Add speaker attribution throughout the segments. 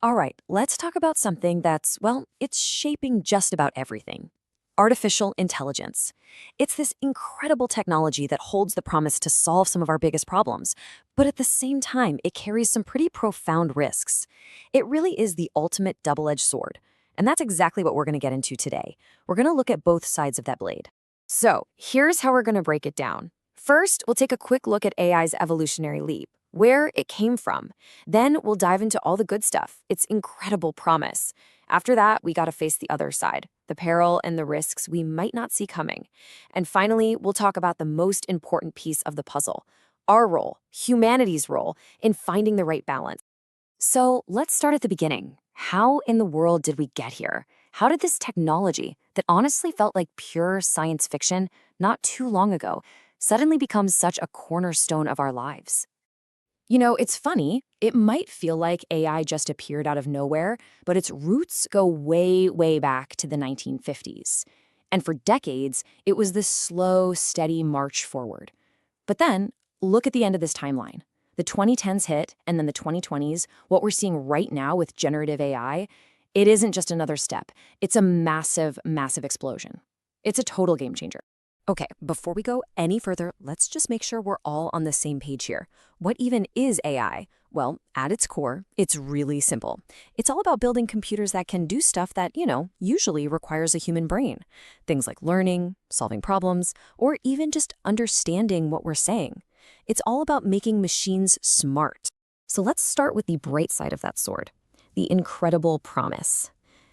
Speaker 1: All right, let's talk about something that's, well, it's shaping just about everything. Artificial intelligence. It's this incredible technology that holds the promise to solve some of our biggest problems, but at the same time, it carries some pretty profound risks. It really is the ultimate double-edged sword, and that's exactly what we're going to get into today. We're going to look at both sides of that blade. So, here's how we're going to break it down. First, we'll take a quick look at AI's evolutionary leap, where it came from. Then we'll dive into all the good stuff, its incredible promise. After that, we gotta face the other side, the peril and the risks we might not see coming. And finally, we'll talk about the most important piece of the puzzle, our role, humanity's role, in finding the right balance. So let's start at the beginning. How in the world did we get here? How did this technology, that honestly felt like pure science fiction not too long ago, suddenly become such a cornerstone of our lives? You know, it's funny. It might feel like AI just appeared out of nowhere, but its roots go way, way back to the 1950s. And for decades, it was this slow, steady march forward. But then, look at the end of this timeline. The 2010s hit, and then the 2020s, what we're seeing right now with generative AI, it isn't just another step. It's a massive, massive explosion. It's a total game changer. Okay, before we go any further, let's just make sure we're all on the same page here. What even is AI? Well, at its core, it's really simple. It's all about building computers that can do stuff that, usually requires a human brain. Things like learning, solving problems, or even just understanding what we're saying. It's all about making machines smart. So let's start with the bright side of that sword, the incredible promise.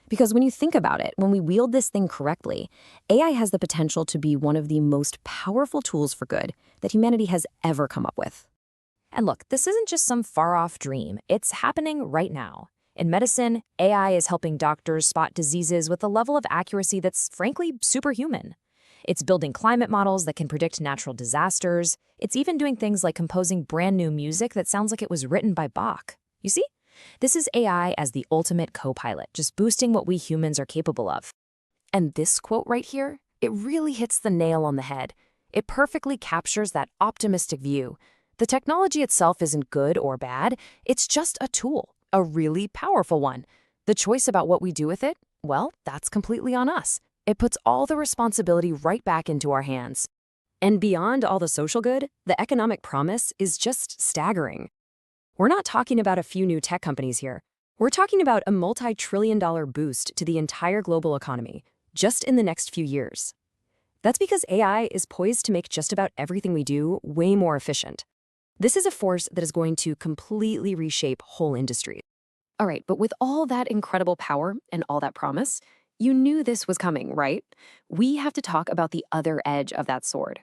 Speaker 1: Because when you think about it, when we wield this thing correctly, AI has the potential to be one of the most powerful tools for good that humanity has ever come up with. And look, this isn't just some far-off dream. It's happening right now. In medicine, AI is helping doctors spot diseases with a level of accuracy that's frankly superhuman. It's building climate models that can predict natural disasters. It's even doing things like composing brand new music that sounds like it was written by Bach. You see? This is AI as the ultimate co-pilot, just boosting what we humans are capable of. And this quote right here, it really hits the nail on the head. It perfectly captures that optimistic view. The technology itself isn't good or bad, it's just a tool, a really powerful one. The choice about what we do with it, well, that's completely on us. It puts all the responsibility right back into our hands. And beyond all the social good, the economic promise is just staggering. We're not talking about a few new tech companies here. We're talking about a multi-trillion-dollar boost to the entire global economy, just in the next few years. That's because AI is poised to make just about everything we do way more efficient. This is a force that is going to completely reshape whole industries. All right, but with all that incredible power and all that promise, you knew this was coming, right? We have to talk about the other edge of that sword.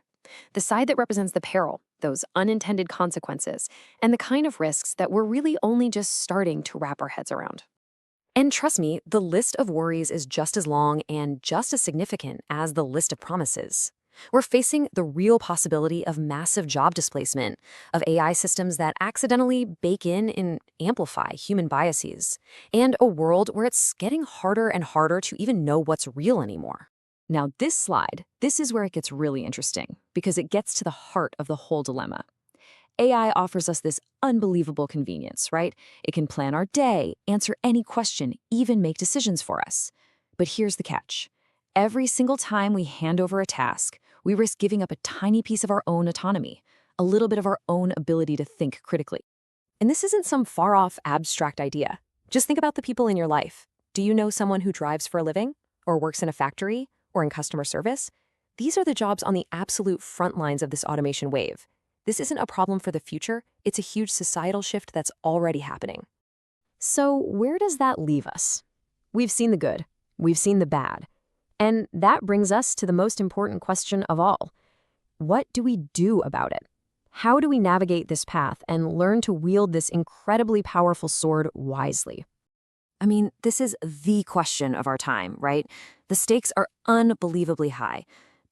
Speaker 1: The side that represents the peril, those unintended consequences, and the kind of risks that we're really only just starting to wrap our heads around. And trust me, the list of worries is just as long and just as significant as the list of promises. We're facing the real possibility of massive job displacement, of AI systems that accidentally bake in and amplify human biases, and a world where it's getting harder and harder to even know what's real anymore. Now, this slide, this is where it gets really interesting, because it gets to the heart of the whole dilemma. AI offers us this unbelievable convenience, right? It can plan our day, answer any question, even make decisions for us. But here's the catch. Every single time we hand over a task, we risk giving up a tiny piece of our own autonomy, a little bit of our own ability to think critically. And this isn't some far-off abstract idea. Just think about the people in your life. Do you know someone who drives for a living, or works in a factory, or in customer service? These are the jobs on the absolute front lines of this automation wave. This isn't a problem for the future, it's a huge societal shift that's already happening. So where does that leave us? We've seen the good, we've seen the bad, and that brings us to the most important question of all. What do we do about it? How do we navigate this path and learn to wield this incredibly powerful sword wisely? I mean, this is the question of our time, right? The stakes are unbelievably high.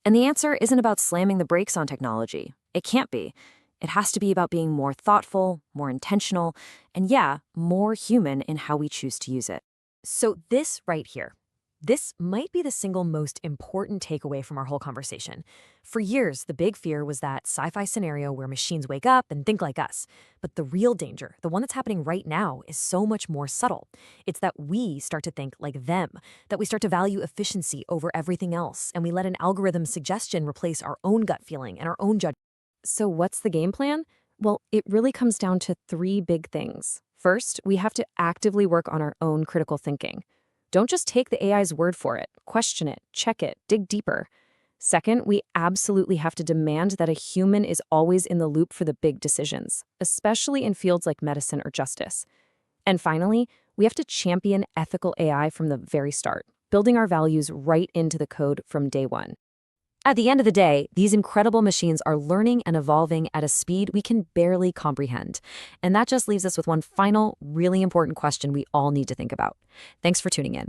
Speaker 1: And the answer isn't about slamming the brakes on technology. It can't be. It has to be about being more thoughtful, more intentional, and yeah, more human in how we choose to use it. So this right here, This might be the single most important takeaway from our whole conversation. For years, the big fear was that sci-fi scenario where machines wake up and think like us. But the real danger, the one that's happening right now, is so much more subtle. It's that we start to think like them, that we start to value efficiency over everything else, and we let an algorithm's suggestion replace our own gut feeling and our own judgment. So what's the game plan? Well, it really comes down to three big things. First, we have to actively work on our own critical thinking. Don't just take the AI's word for it. Question it, check it, dig deeper. Second, we absolutely have to demand that a human is always in the loop for the big decisions, especially in fields like medicine or justice. And finally, we have to champion ethical AI from the very start, building our values right into the code from day one. At the end of the day, these incredible machines are learning and evolving at a speed we can barely comprehend. And that just leaves us with one final, really important question we all need to think about. Thanks for tuning in.